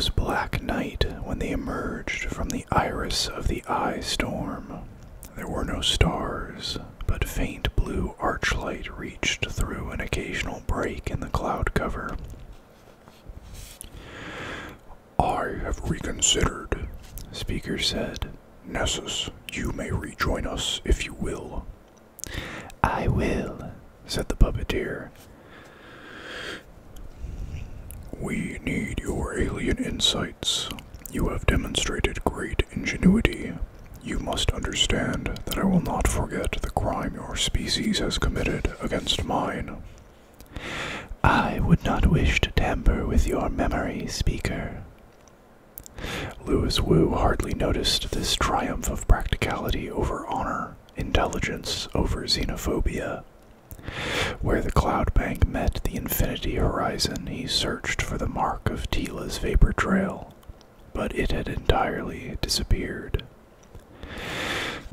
was black night when they emerged from the iris of the eye storm. There were no stars, but faint blue archlight reached through an occasional break in the cloud cover. I have reconsidered, Speaker said. Nessus, you may rejoin us if you will. I will, said the puppeteer. We need your alien insights. You have demonstrated great ingenuity. You must understand that I will not forget the crime your species has committed against mine. I would not wish to tamper with your memory, Speaker. Louis Wu hardly noticed this triumph of practicality over honor, intelligence over xenophobia. Where the cloud bank met the infinity horizon, he searched for the mark of Teela's vapor trail, but it had entirely disappeared.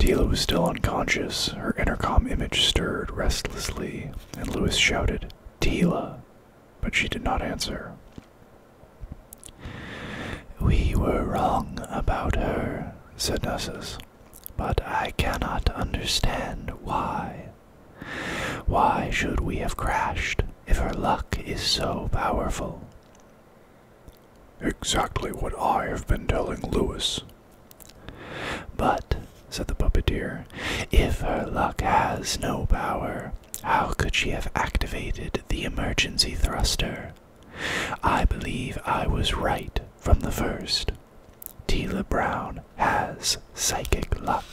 Teela was still unconscious. Her intercom image stirred restlessly, and Louis shouted, "Teela!" but she did not answer. "We were wrong about her," said Nessus, "but I cannot understand why. Why should we have crashed if her luck is so powerful?" Exactly what I have been telling Louis. "But," said the puppeteer, "if her luck has no power, how could she have activated the emergency thruster? I believe I was right from the first. Teela Brown has psychic luck."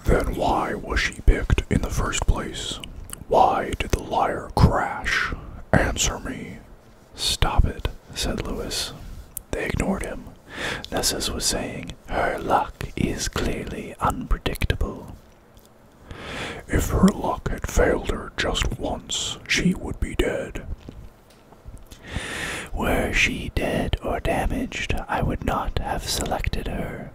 Then why was she picked in the first place? Why did the liar crash? Answer me. "Stop it," said Louis. They ignored him. Nessus was saying, "Her luck is clearly unpredictable." If her luck had failed her just once, she would be dead. Were she dead or damaged, I would not have selected her.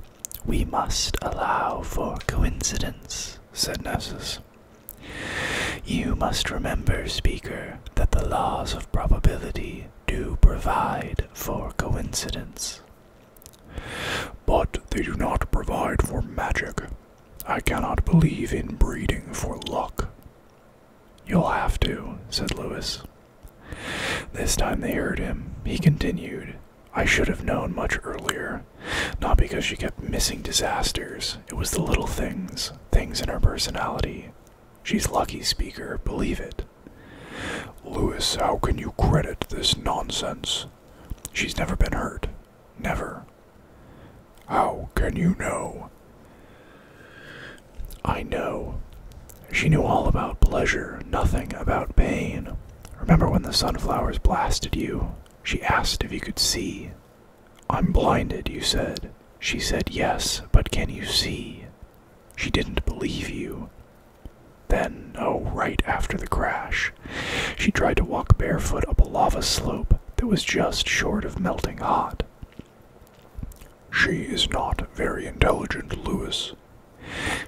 We must allow for coincidence, said Nessus. You must remember, Speaker, that the laws of probability do provide for coincidence. But they do not provide for magic. I cannot believe in breeding for luck. You'll have to, said Louis. This time they heard him. He continued, I should have known much earlier. Not because she kept missing disasters. It was the little things in her personality. She's lucky, Speaker, believe it. Louis, how can you credit this nonsense? She's never been hurt. Never. How can you know? I know. She knew all about pleasure, nothing about pain. Remember when the sunflowers blasted you? She asked if you could see. I'm blinded, you said. She said yes, but can you see? She didn't believe you. Then, right after the crash, she tried to walk barefoot up a lava slope that was just short of melting hot. She is not very intelligent, Louis.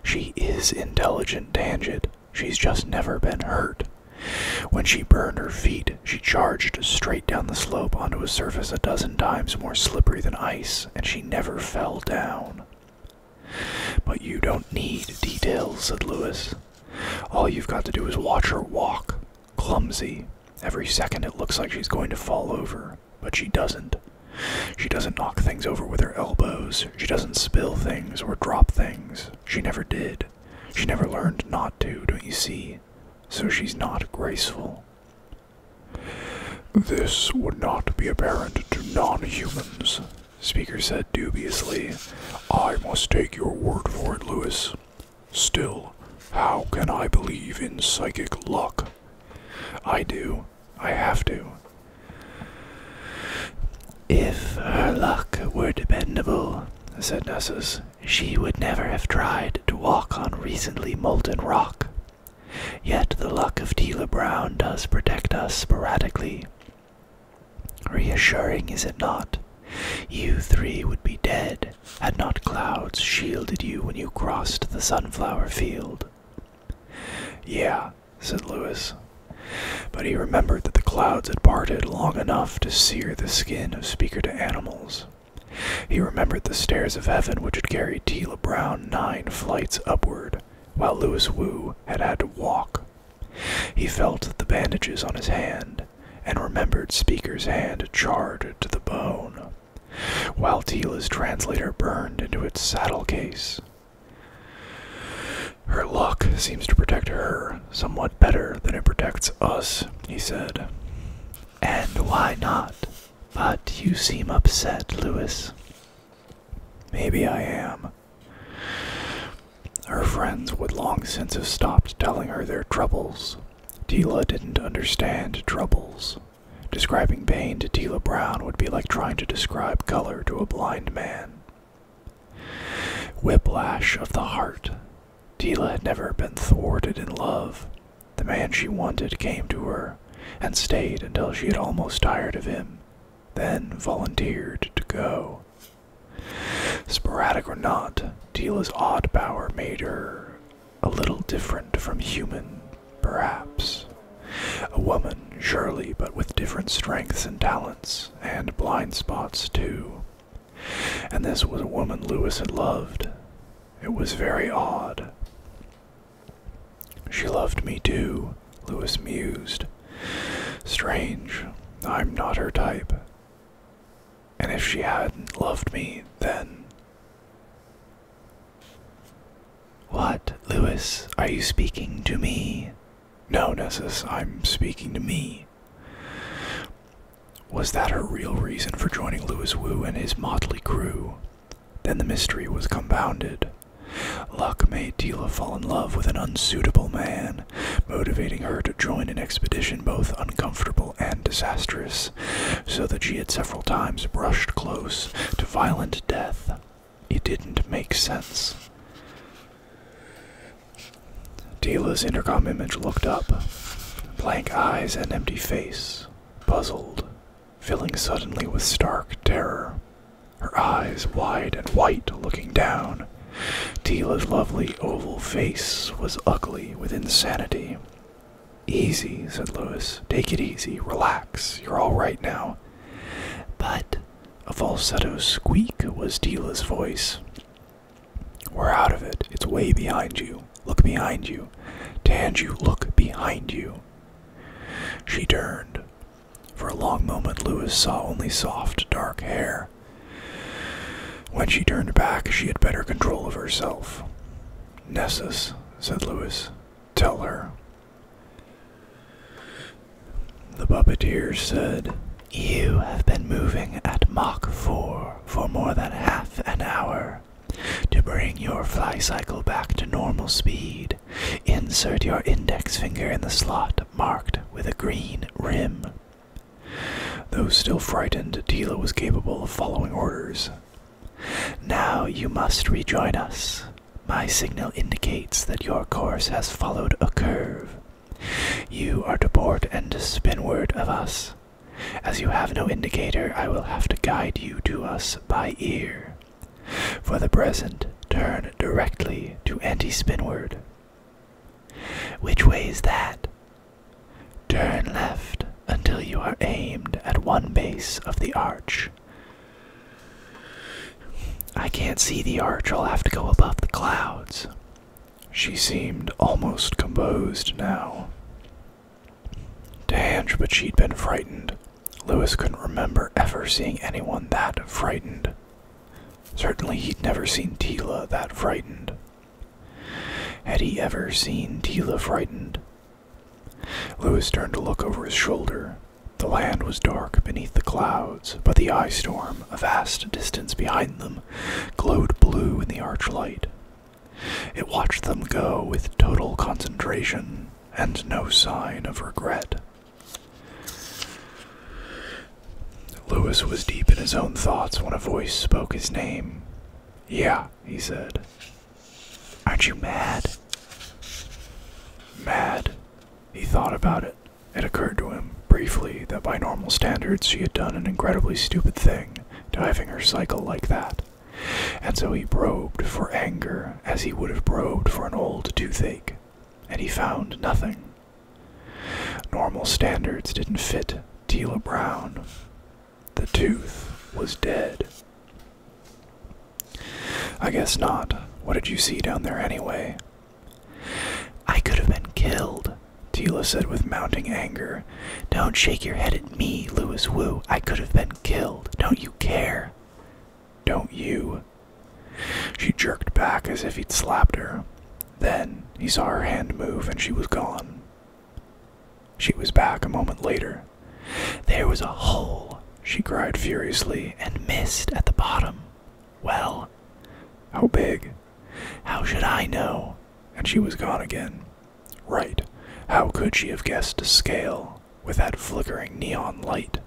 She is intelligent, Tangent. She's just never been hurt. When she burned her feet, she charged straight down the slope onto a surface a dozen times more slippery than ice, and she never fell down. But you don't need details, said Louis. All you've got to do is watch her walk. Clumsy. Every second it looks like she's going to fall over, but she doesn't. She doesn't knock things over with her elbows. She doesn't spill things or drop things. She never did. She never learned not to, don't you see? So she's not graceful. This would not be apparent to non-humans, Speaker said dubiously. I must take your word for it, Louis. Still, how can I believe in psychic luck? I do. I have to. If her luck were dependable, said Nessus, she would never have tried to walk on recently molten rock. Yet the luck of Teela Brown does protect us sporadically. Reassuring, is it not? You three would be dead had not clouds shielded you when you crossed the sunflower field. Yeah, said Louis. But he remembered that the clouds had parted long enough to sear the skin of speaker to animals. He remembered the stairs of heaven which had carried Teela Brown 9 flights upward, while Louis Wu had had to walk. He felt the bandages on his hand, and remembered Speaker's hand charred to the bone, while Teela's translator burned into its saddle case. Her luck seems to protect her somewhat better than it protects us, he said. And why not? But you seem upset, Louis. Maybe I am. Her friends would long since have stopped telling her their troubles. Teela didn't understand troubles. Describing pain to Teela Brown would be like trying to describe color to a blind man. Whiplash of the heart. Teela had never been thwarted in love. The man she wanted came to her, and stayed until she had almost tired of him, then volunteered to go. Sporadic or not, Teela's odd power made her a little different from human, perhaps. A woman, surely, but with different strengths and talents, and blind spots too. And this was a woman Louis had loved. It was very odd. She loved me too, Louis mused. Strange, I'm not her type. And if she hadn't loved me, then... What, Louis? Are you speaking to me? No, Nessus, I'm speaking to me. Was that her real reason for joining Louis Wu and his motley crew? Then the mystery was compounded. Luck made Teela fall in love with an unsuitable man, motivating her to join an expedition both uncomfortable and disastrous, so that she had several times brushed close to violent death. It didn't make sense. Teela's intercom image looked up, blank eyes and empty face, puzzled, filling suddenly with stark terror. Her eyes wide and white, looking down. Teela's lovely oval face was ugly with insanity. Easy, said Louis. Take it easy. Relax. You're all right now. But a falsetto squeak was Teela's voice. We're out of it. It's way behind you. Look behind you. Tanju, look behind you. She turned. For a long moment, Louis saw only soft, dark hair. When she turned back, she had better control of herself. Nessus, said Louis, tell her. The puppeteer said, You have been moving at Mach 4 for more than half an hour. To bring your fly cycle back to normal speed, insert your index finger in the slot marked with a green rim. Though still frightened, Teela was capable of following orders. Now you must rejoin us. My signal indicates that your course has followed a curve. You are to port and spinward of us. As you have no indicator, I will have to guide you to us by ear. For the present, turn directly to anti-spinward. Which way is that? Turn left until you are aimed at one base of the arch. I can't see the arch. I'll have to go above the clouds. She seemed almost composed now. Tange, but she'd been frightened. Louis couldn't remember ever seeing anyone that frightened. Certainly he'd never seen Teela that frightened. Had he ever seen Teela frightened? Louis turned to look over his shoulder. The land was dark beneath the clouds, but the ice storm, a vast distance behind them, glowed blue in the archlight. It watched them go with total concentration and no sign of regret. Louis was deep in his own thoughts when a voice spoke his name. Yeah, he said. Aren't you mad? Mad? He thought about it. It occurred to him, briefly, that by normal standards she had done an incredibly stupid thing, diving her cycle like that. And so he probed for anger, as he would have probed for an old toothache. And he found nothing. Normal standards didn't fit Teela Brown. The tooth was dead. I guess not. What did you see down there anyway? I could have been killed, Teela said with mounting anger. Don't shake your head at me, Louis Wu. I could have been killed. Don't you care? Don't you? She jerked back as if he'd slapped her. Then he saw her hand move and she was gone. She was back a moment later. There was a hole, she cried furiously, and mist at the bottom. Well, how big? How should I know? And she was gone again. Right. How could she have guessed a scale with that flickering neon light?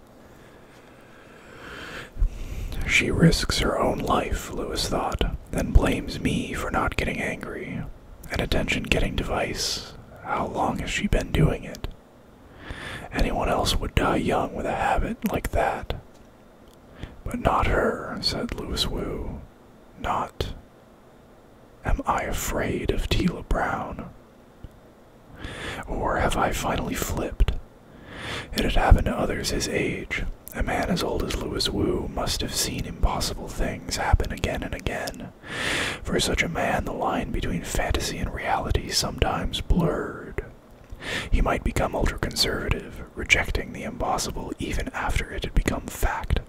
She risks her own life, Louis thought, then blames me for not getting angry. An attention-getting device. How long has she been doing it? Anyone else would die young with a habit like that. But not her, said Louis Wu. Not. Am I afraid of Teela Brown? Or have I finally flipped? It had happened to others his age. A man as old as Louis Wu must have seen impossible things happen again and again. For such a man, the line between fantasy and reality sometimes blurred. He might become ultra-conservative, rejecting the impossible even after it had become fact.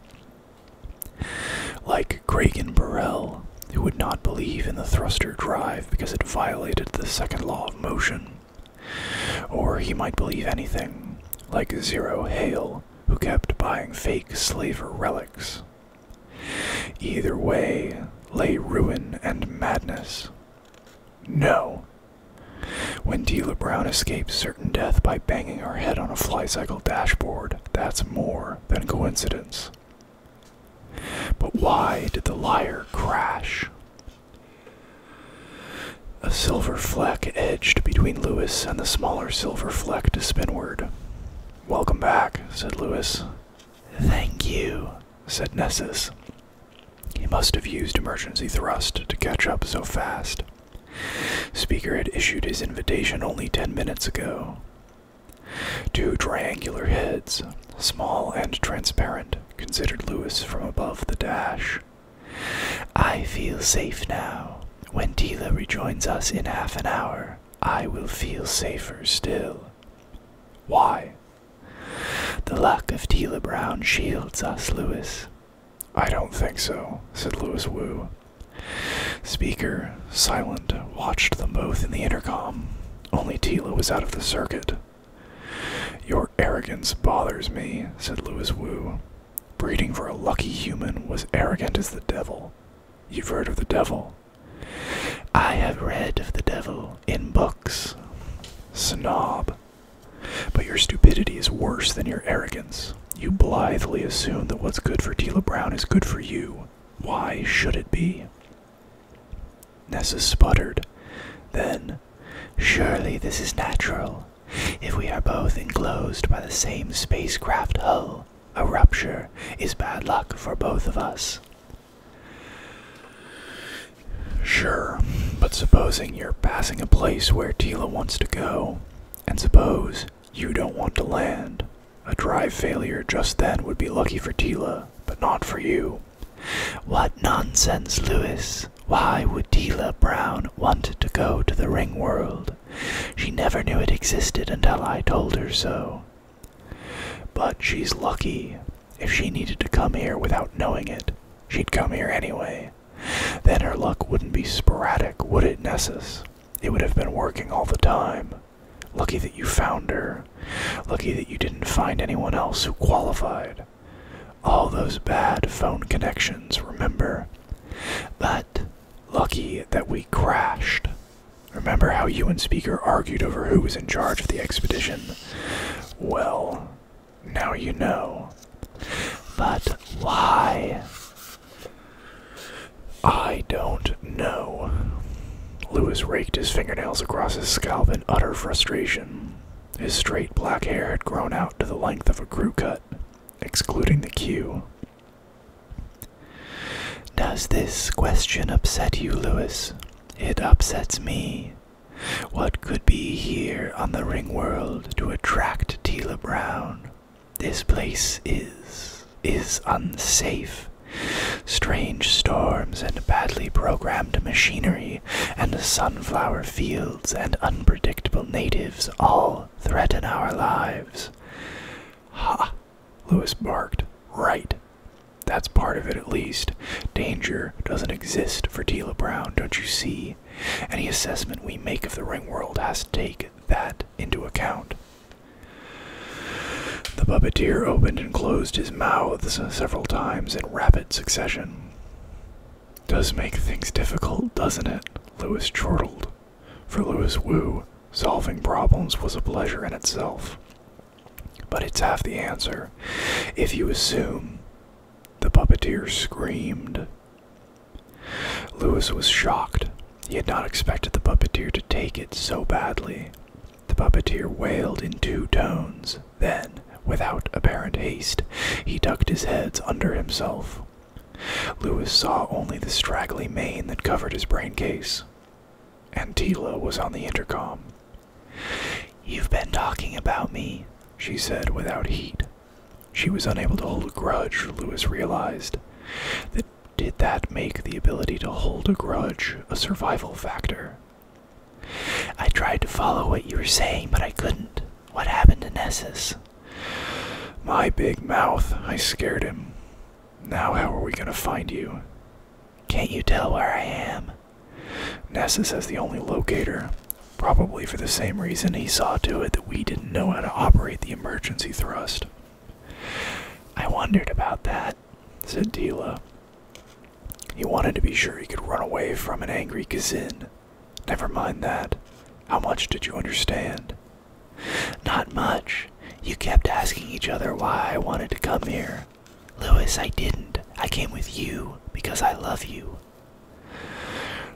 Like Perils, who would not believe in the thruster drive because it violated the second law of motion. Or he might believe anything, like Zero Hale, who kept buying fake slaver relics. Either way lay ruin and madness. No. When Teela Brown escaped certain death by banging her head on a flycycle dashboard, that's more than coincidence. But why did the liar crash? A silver fleck edged between Louis and the smaller silver fleck to spinward. Welcome back, said Louis. Thank you, said Nessus. He must have used emergency thrust to catch up so fast. Speaker had issued his invitation only 10 minutes ago. Two triangular heads, small and transparent, considered Louis from above the dash. I feel safe now. When Teela rejoins us in half an hour, I will feel safer still. Why? The luck of Teela Brown shields us, Louis. I don't think so, said Louis Wu. Speaker, silent, watched them both in the intercom. Only Teela was out of the circuit. Your arrogance bothers me, said Louis Wu. Breeding for a lucky human was arrogant as the devil. You've heard of the devil? I have read of the devil in books. Snob. But your stupidity is worse than your arrogance. You blithely assume that what's good for Teela Brown is good for you. Why should it be? Nessus sputtered. Then, surely this is natural. If we are both enclosed by the same spacecraft hull, a rupture is bad luck for both of us. Sure, but supposing you're passing a place where Teela wants to go, and suppose you don't want to land. A drive failure just then would be lucky for Teela, but not for you. What nonsense, Louis. Why would Teela Brown want to go to the Ringworld? She never knew it existed until I told her so. But she's lucky. If she needed to come here without knowing it, she'd come here anyway. Then her luck wouldn't be sporadic, would it, Nessus? It would have been working all the time. Lucky that you found her. Lucky that you didn't find anyone else who qualified. All those bad phone connections, remember? But lucky that we crashed. Remember how you and Speaker argued over who was in charge of the expedition? Well, now you know. But why? I don't know. Louis raked his fingernails across his scalp in utter frustration. His straight black hair had grown out to the length of a crew cut, excluding the queue. Does this question upset you, Louis? It upsets me. What could be here on the Ringworld to attract Teela Brown? This place is unsafe. Strange storms and badly programmed machinery and sunflower fields and unpredictable natives all threaten our lives. Ha! Lewis barked. Right. That's part of it at least. Danger doesn't exist for Teela Brown, don't you see? Any assessment we make of the Ringworld has to take that into account. The puppeteer opened and closed his mouths several times in rapid succession. Does make things difficult, doesn't it? Lewis chortled. For Lewis Wu, solving problems was a pleasure in itself. But it's half the answer, if you assume. The puppeteer screamed. Lewis was shocked. He had not expected the puppeteer to take it so badly. The puppeteer wailed in 2 tones. Then, without apparent haste, he tucked his head under himself. Lewis saw only the straggly mane that covered his brain case. And Teela was on the intercom. "You've been talking about me," she said without heat. She was unable to hold a grudge, Lewis realized. Did that make the ability to hold a grudge a survival factor? "I tried to follow what you were saying, but I couldn't. What happened to Nessus?" My big mouth. I scared him. Now how are we going to find you? "Can't you tell where I am?" Nessus has the only locator. Probably for the same reason he saw to it that we didn't know how to operate the emergency thrust. "I wondered about that," said Teela. He wanted to be sure he could run away from an angry Kazin. Never mind that. How much did you understand? "Not much. You kept asking each other why I wanted to come here. Lewis, I didn't. I came with you because I love you."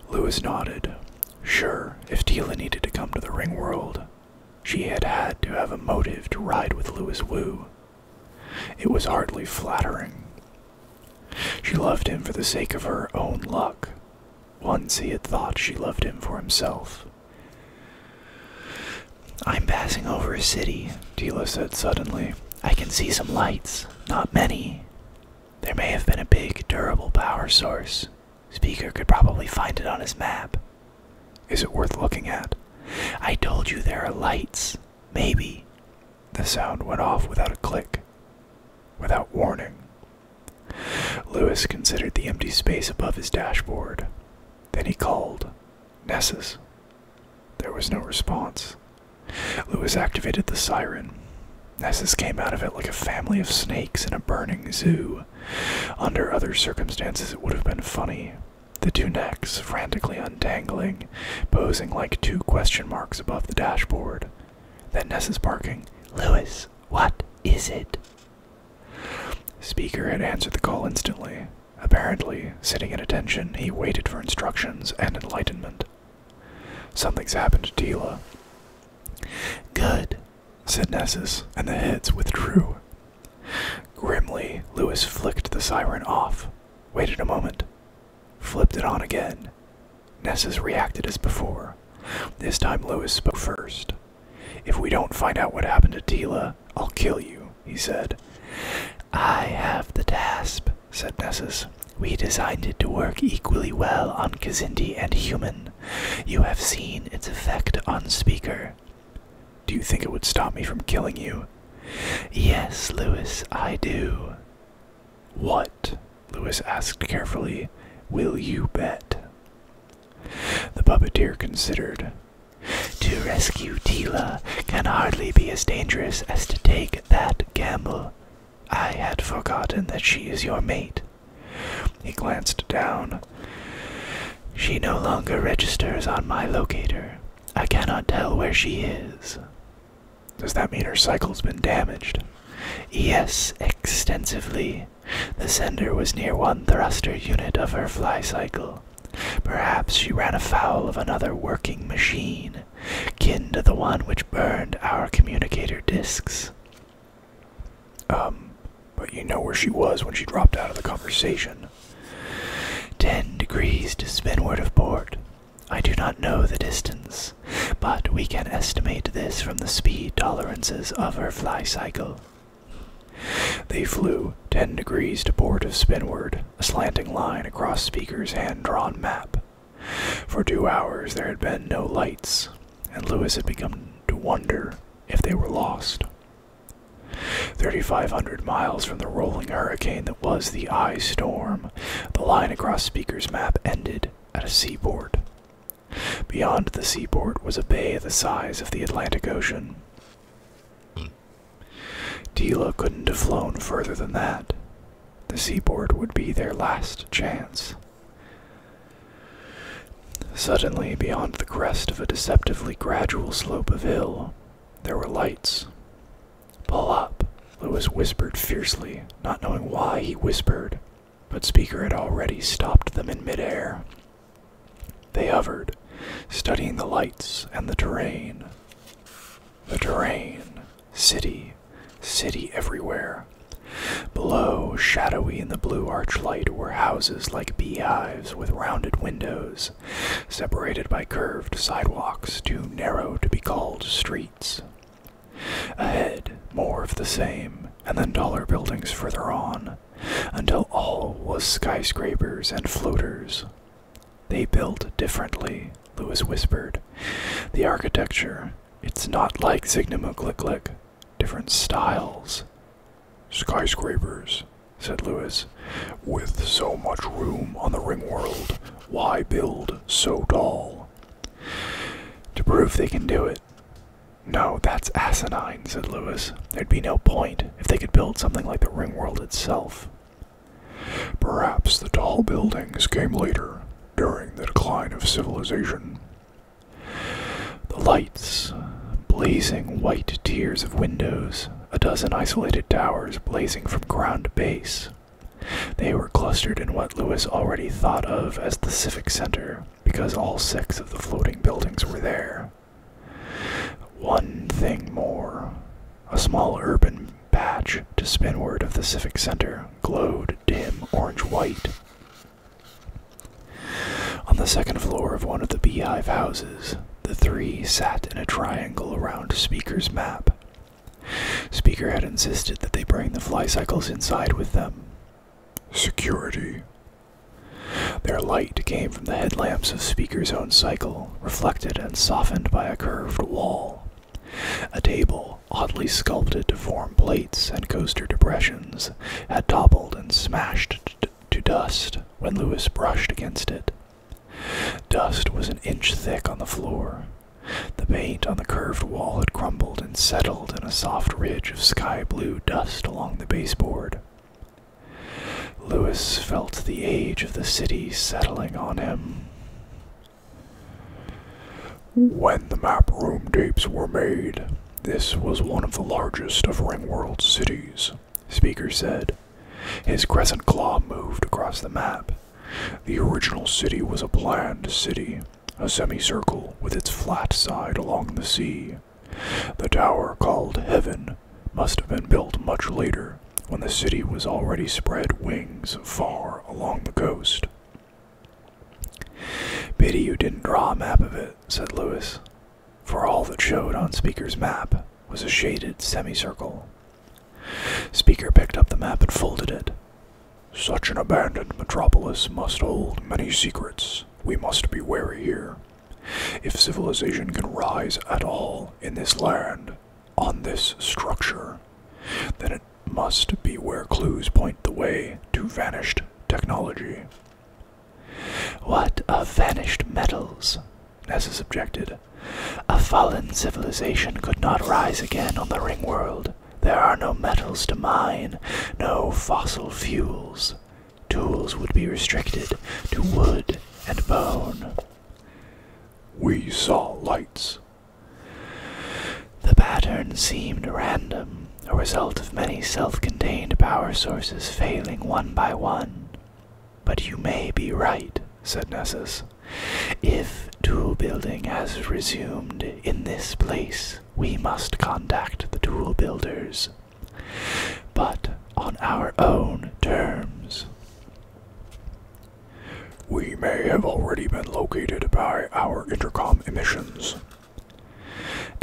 Lewis nodded. Sure, if Teela needed to come to the Ringworld, she had had to have a motive to ride with Lewis Wu. It was hardly flattering. She loved him for the sake of her own luck. Once he had thought she loved him for himself. "I'm passing over a city," Teela said suddenly. "I can see some lights. Not many. There may have been a big, durable power source. Speaker could probably find it on his map." "Is it worth looking at?" "I told you there are lights. Maybe." The sound went off without a click. Without warning. Lewis considered the empty space above his dashboard. Then he called, "Nessus." There was no response. Lewis activated the siren. Nessus came out of it like a family of snakes in a burning zoo. Under other circumstances it would have been funny. The 2 necks frantically untangling, posing like 2 question marks above the dashboard. Then Nessus barking, "Lewis, what is it?" Speaker had answered the call instantly. Apparently, sitting at attention, he waited for instructions and enlightenment. "Something's happened to Teela." "Good," said Nessus, and the heads withdrew. Grimly, Lewis flicked the siren off, waited a moment, flipped it on again. Nessus reacted as before. This time Lewis spoke first. "If we don't find out what happened to Teela, I'll kill you," he said. "I have the task," said Nessus. "We designed it to work equally well on Kazindi and human. You have seen its effect on Speaker." "Do you think it would stop me from killing you?" "Yes, Lewis, I do." "What?" Lewis asked carefully. "Will you bet?" The puppeteer considered. "To rescue Teela can hardly be as dangerous as to take that gamble. I had forgotten that she is your mate." He glanced down. "She no longer registers on my locator. I cannot tell where she is." "Does that mean her cycle's been damaged?" "Yes, extensively. The sender was near 1 thruster unit of her fly cycle. Perhaps she ran afoul of another working machine, kin to the one which burned our communicator discs." But you know where she was when she dropped out of the conversation." 10 degrees to spinward of port. I do not know the distance. but we can estimate this from the speed tolerances of her fly cycle. They flew 10 degrees to port of Spinward, a slanting line across Speaker's hand-drawn map. For 2 hours there had been no lights, and Lewis had begun to wonder if they were lost. 3,500 miles from the rolling hurricane that was the Eye Storm, the line across Speaker's map ended at a seaport. Beyond the seaport was a bay the size of the Atlantic Ocean. Teela couldn't have flown further than that. The seaport would be their last chance. Suddenly, beyond the crest of a deceptively gradual slope of hill, there were lights. "Pull up," Lewis whispered fiercely, not knowing why he whispered, but Speaker had already stopped them in midair. They hovered, studying the lights and the terrain. The terrain. City. City everywhere. Below, shadowy in the blue archlight, were houses like beehives with rounded windows, separated by curved sidewalks too narrow to be called streets. Ahead, more of the same, and then taller buildings further on, until all was skyscrapers and floaters. "They built differently," Lewis whispered. "The architecture, it's not like Zignamuglick. Different styles." "Skyscrapers," said Lewis. "With so much room on the Ringworld, why build so tall?" "To prove they can do it." "No, that's asinine," said Lewis. "There'd be no point if they could build something like the Ringworld itself." "Perhaps the tall buildings came later, during the decline of civilization." The lights, blazing white tiers of windows, a dozen isolated towers blazing from ground to base. They were clustered in what Lewis already thought of as the Civic Center, because all 6 of the floating buildings were there. One thing more. A small urban patch to spinward of the Civic Center glowed dim orange-white. On the second floor of one of the beehive houses, the 3 sat in a triangle around Speaker's map. Speaker had insisted that they bring the fly cycles inside with them. "Security." Their light came from the headlamps of Speaker's own cycle, reflected and softened by a curved wall. A table, oddly sculpted to form plates and coaster depressions, had toppled and smashed to dust when Lewis brushed against it. Dust was an inch thick on the floor. The paint on the curved wall had crumbled and settled in a soft ridge of sky-blue dust along the baseboard. Lewis felt the age of the city settling on him. "When the map room tapes were made, this was one of the largest of Ringworld's cities," Speaker said. His crescent claw moved across the map. "The original city was a planned city, a semicircle with its flat side along the sea. The tower called Heaven must have been built much later, when the city was already spread wings far along the coast." "Pity you didn't draw a map of it," said Lewis, for all that showed on Speaker's map was a shaded semicircle. Speaker picked up the map and folded it. "Such an abandoned metropolis must hold many secrets. We must be wary here. If civilization can rise at all in this land, on this structure, then it must be where clues point the way to vanished technology." "What of vanished metals?" Nessus objected. "A fallen civilization could not rise again on the Ringworld. There are no metals to mine, no fossil fuels. Tools would be restricted to wood and bone." "We saw lights." "The pattern seemed random, a result of many self-contained power sources failing one by one. But you may be right," said Nessus. "If tool building has resumed in this place, we must contact the tool builders. But on our own terms." "We may have already been located by our intercom emissions."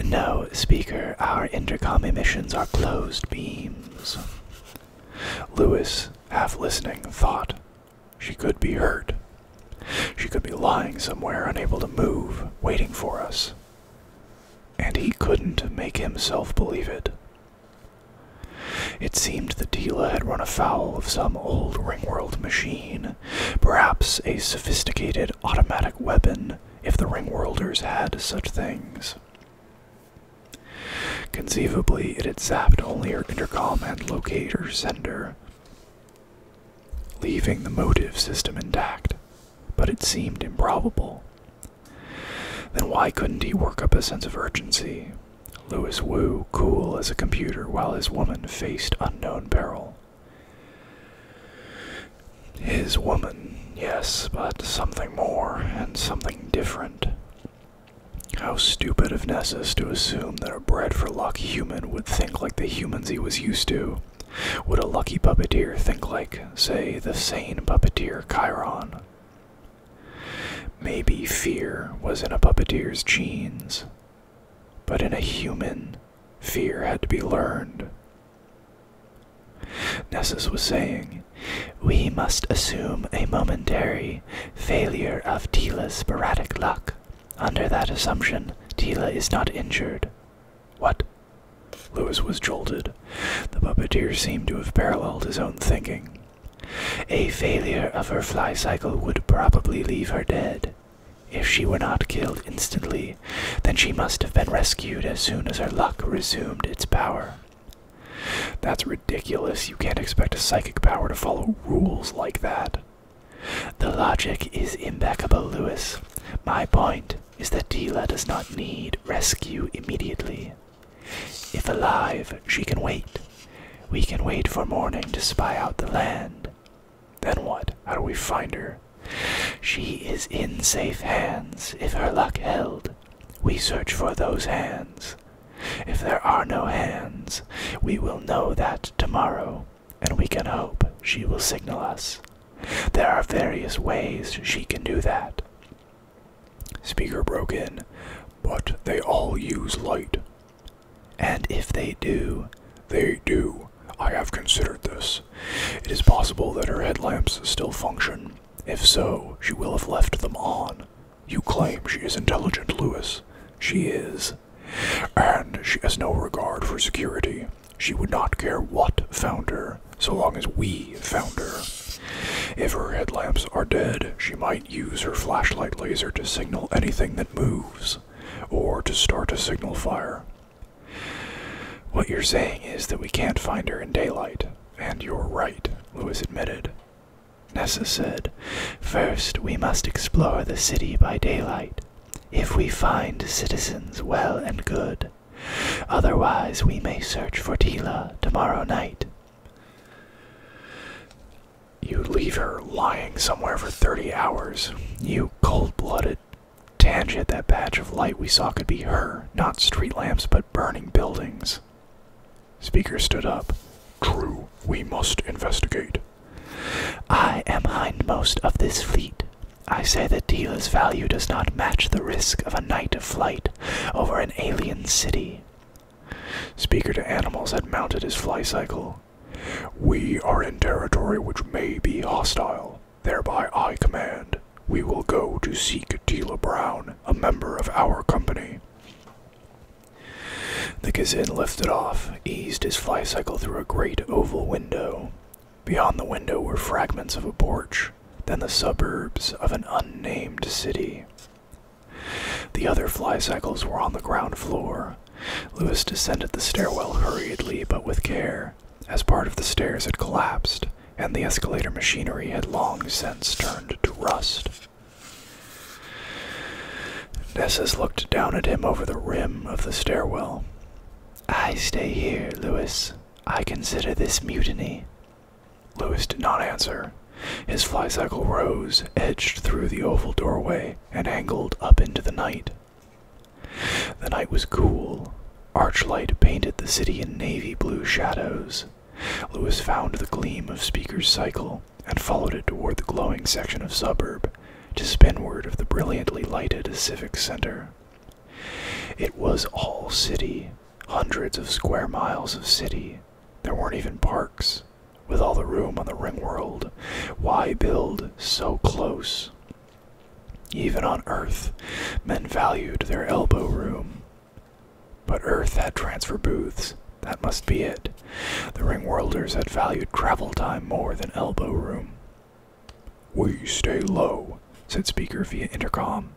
No, Speaker, our intercom emissions are closed beams. Lewis, half listening, thought she could be hurt. She could be lying somewhere, unable to move, waiting for us. And he couldn't make himself believe it. It seemed that Teela had run afoul of some old Ringworld machine, perhaps a sophisticated automatic weapon, if the Ringworlders had such things. Conceivably, it had zapped only her intercom and locator sender, leaving the motive system intact, but it seemed improbable. Then why couldn't he work up a sense of urgency? Lewis Wu, cool as a computer, while his woman faced unknown peril. His woman, yes, but something more, and something different. How stupid of Nessus to assume that a bred-for-luck human would think like the humans he was used to. Would a lucky puppeteer think like, say, the sane puppeteer Chiron? Maybe fear was in a puppeteer's genes, but in a human, fear had to be learned. Nessus was saying, "We must assume a momentary failure of Teela's sporadic luck. Under that assumption, Teela is not injured." What? Lewis was jolted. The puppeteer seemed to have paralleled his own thinking. A failure of her fly cycle would probably leave her dead. If she were not killed instantly, then she must have been rescued as soon as her luck resumed its power. That's ridiculous. You can't expect a psychic power to follow rules like that. The logic is impeccable, Lewis. My point is that Teela does not need rescue immediately. If alive, she can wait. We can wait for morning to spy out the land. Then what? How do we find her? She is in safe hands, if her luck held. We search for those hands. If there are no hands, we will know that tomorrow, and we can hope she will signal us. There are various ways she can do that. Speaker broke in. But they all use light. And if they do? They do. I have considered this. It is possible that her headlamps still function. If so, she will have left them on. You claim she is intelligent, Lewis. She is. And she has no regard for security. She would not care what found her, so long as we found her. If her headlamps are dead, she might use her flashlight laser to signal anything that moves, or to start a signal fire. What you're saying is that we can't find her in daylight, and you're right, Lewis admitted. Nessus said, "First, we must explore the city by daylight. If we find citizens, well and good. Otherwise, we may search for Teela tomorrow night." You'd leave her lying somewhere for 30 hours. You cold-blooded tangent. That patch of light we saw could be her, not street lamps, but burning buildings. Speaker stood up. True, we must investigate. I am hindmost of this fleet. I say that Teela's value does not match the risk of a night of flight over an alien city. Speaker to Animals had mounted his flycycle. We are in territory which may be hostile. Thereby I command. We will go to seek Teela Brown, a member of our company. The Kazin lifted off, eased his flycycle through a great oval window. Beyond the window were fragments of a porch, then the suburbs of an unnamed city. The other flycycles were on the ground floor. Lewis descended the stairwell hurriedly but with care, as part of the stairs had collapsed, and the escalator machinery had long since turned to rust. Nessus looked down at him over the rim of the stairwell. "I stay here, Lewis. I consider this mutiny." Lewis did not answer. His flycycle rose, edged through the oval doorway, and angled up into the night. The night was cool. Archlight painted the city in navy blue shadows. Lewis found the gleam of Speaker's cycle and followed it toward the glowing section of suburb, to spinward of the brilliantly lighted civic center. It was all city, hundreds of square miles of city. There weren't even parks. With all the room on the Ringworld, why build so close? Even on Earth, men valued their elbow room. But Earth had transfer booths. That must be it. The Ringworlders had valued travel time more than elbow room. "We stay low," said speaker via intercom.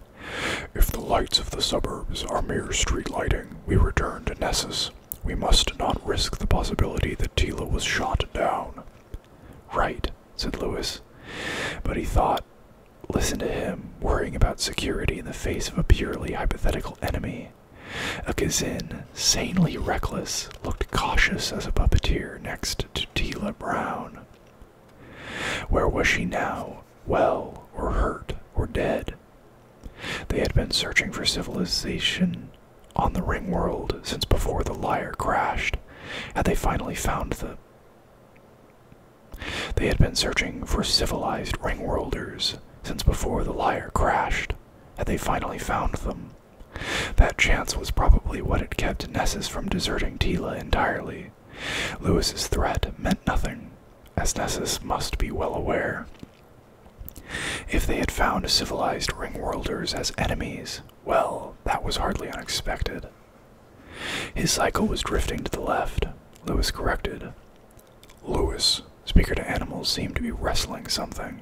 "If the lights of the suburbs are mere street lighting, we return to Nessus. We must not risk the possibility that Teela was shot down." "Right," said Lewis. But he thought, listen to him, worrying about security in the face of a purely hypothetical enemy. A Kazin, sanely reckless, looked cautious as a puppeteer next to Teela Brown. Where was she now? Well, or hurt, or dead? They had been searching for civilization on the Ringworld since before the Lyre crashed. Had they finally found the... They had been searching for civilized Ringworlders since before the Lyre crashed. Had they finally found them? That chance was probably what had kept Nessus from deserting Teela entirely. Lewis's threat meant nothing, as Nessus must be well aware. If they had found civilized Ringworlders as enemies, well, that was hardly unexpected. His cycle was drifting to the left. Lewis corrected. "Lewis," speaker to animals seemed to be wrestling something.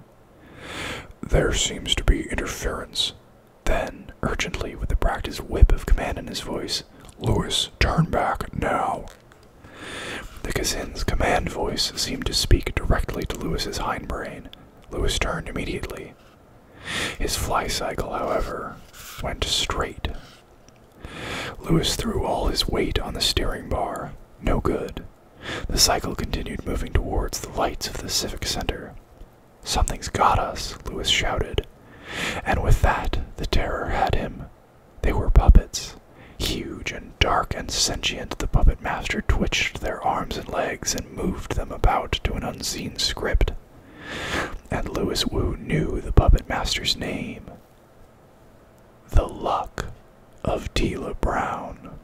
"There seems to be interference." Then, urgently, with the practiced whip of command in his voice, "Lewis, turn back now." The Kazin's command voice seemed to speak directly to Lewis's hindbrain. Lewis turned immediately. His fly cycle, however, went straight. Lewis threw all his weight on the steering bar. No good. The cycle continued moving towards the lights of the Civic Center. "Something's got us," Lewis shouted. And with that, the terror had him. They were puppets. Huge and dark and sentient, the puppet master twitched their arms and legs and moved them about to an unseen script. And Lewis Wu knew the puppet master's name. The Luck of Teela Brown.